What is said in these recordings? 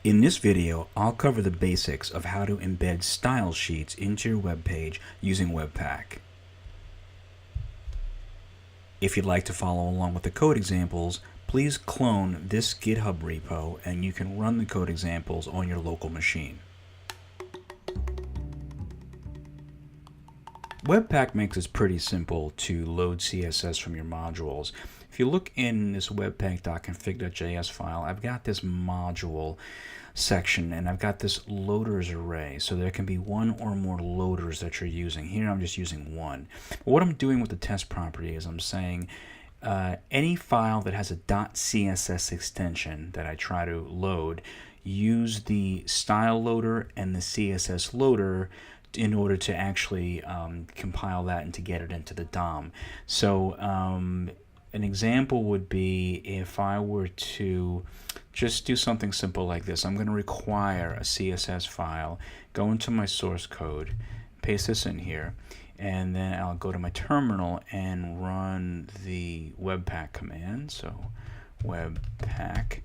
In this video, I'll cover the basics of how to embed style sheets into your web page using Webpack. If you'd like to follow along with the code examples, please clone this GitHub repo and you can run the code examples on your local machine. Webpack makes it pretty simple to load CSS from your modules. If you look in this webpack.config.js file, I've got this module section and I've got this loaders array, so there can be one or more loaders that you're using. Here I'm just using one. But what I'm doing with the test property is I'm saying any file that has a .css extension that I try to load, use the style loader and the CSS loader in order to actually compile that and to get it into the DOM. So an example would be if I were to just do something simple like this. I'm going to require a CSS file, go into my source code, paste this in here, and then I'll go to my terminal and run the Webpack command. So Webpack.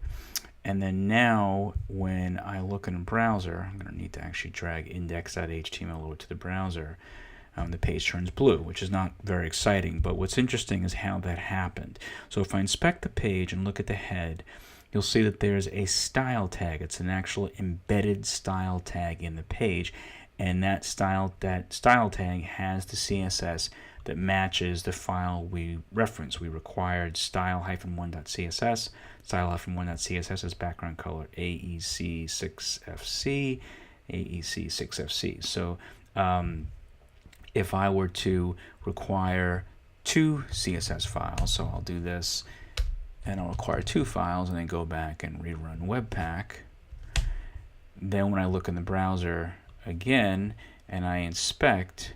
And then now when I look in the browser, I'm going to need to actually drag index.html over to the browser. The page turns blue, which is not very exciting, but what's interesting is how that happened. So if I inspect the page and look at the head, you'll see that there's a style tag. It's an actual embedded style tag in the page, and that style tag has the CSS that matches the file we reference. We required style-1.css. Style-1.css is background color AEC6FC, AEC6FC. So if I were to require two CSS files, so I'll do this, and I'll require two files, and then go back and rerun Webpack. Then when I look in the browser again, and I inspect,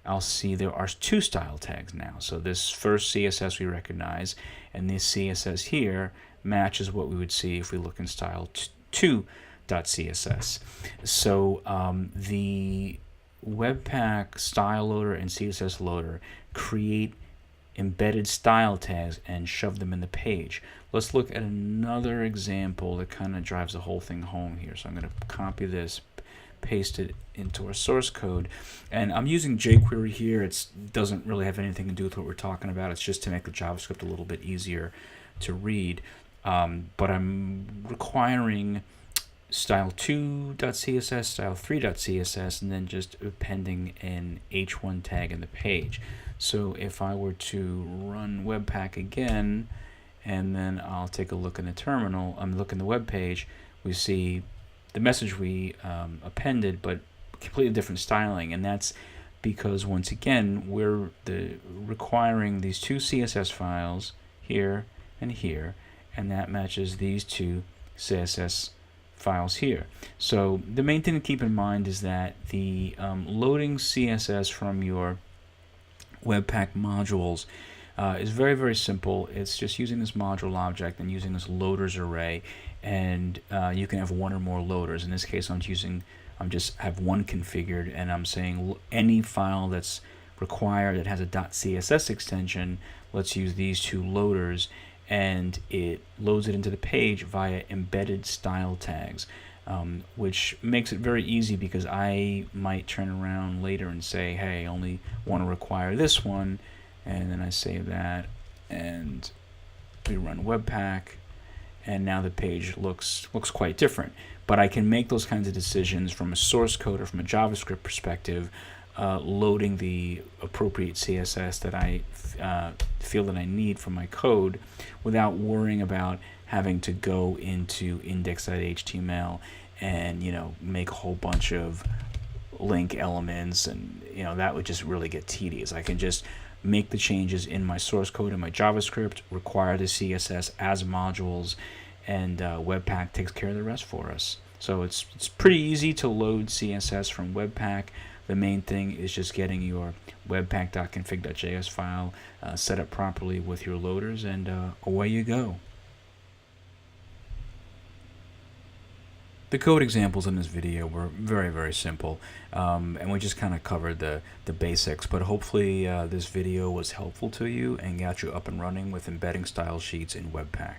I'll see there are two style tags now. So this first CSS we recognize, and this CSS here matches what we would see if we look in style2.css. So the Webpack style loader and CSS loader create embedded style tags and shove them in the page. Let's look at another example that kind of drives the whole thing home here. So I'm going to copy this, paste it into our source code, and I'm using jQuery here. It doesn't really have anything to do with what we're talking about. It's just to make the JavaScript a little bit easier to read. But I'm requiring style2.css, style3.css, and then just appending an h1 tag in the page. So if I were to run Webpack again, and then I'll take a look in the terminal, look in the web page, we see the message we appended, but completely different styling, and that's because once again we're requiring these two CSS files here and here, and that matches these two CSS files here. So the main thing to keep in mind is that the loading CSS from your Webpack modules is very, very simple. It's just using this module object and using this loaders array, and you can have one or more loaders. In this case, I'm just have one configured, and I'm saying any file that's required that has a .css extension, let's use these two loaders, and it loads it into the page via embedded style tags, which makes it very easy because I might turn around later and say, hey, I only want to require this one, and then I save that and we run Webpack, and now the page looks quite different. But I can make those kinds of decisions from a source code or from a JavaScript perspective, loading the appropriate CSS that I feel that I need from my code without worrying about having to go into index.html and make a whole bunch of link elements, and that would just really get tedious. I can just make the changes in my source code in my JavaScript, require the CSS as modules, and Webpack takes care of the rest for us. So it's pretty easy to load CSS from Webpack. The main thing is just getting your webpack.config.js file set up properly with your loaders, and away you go. The code examples in this video were very, very simple, and we just kind of covered the basics, but hopefully this video was helpful to you and got you up and running with embedding style sheets in Webpack.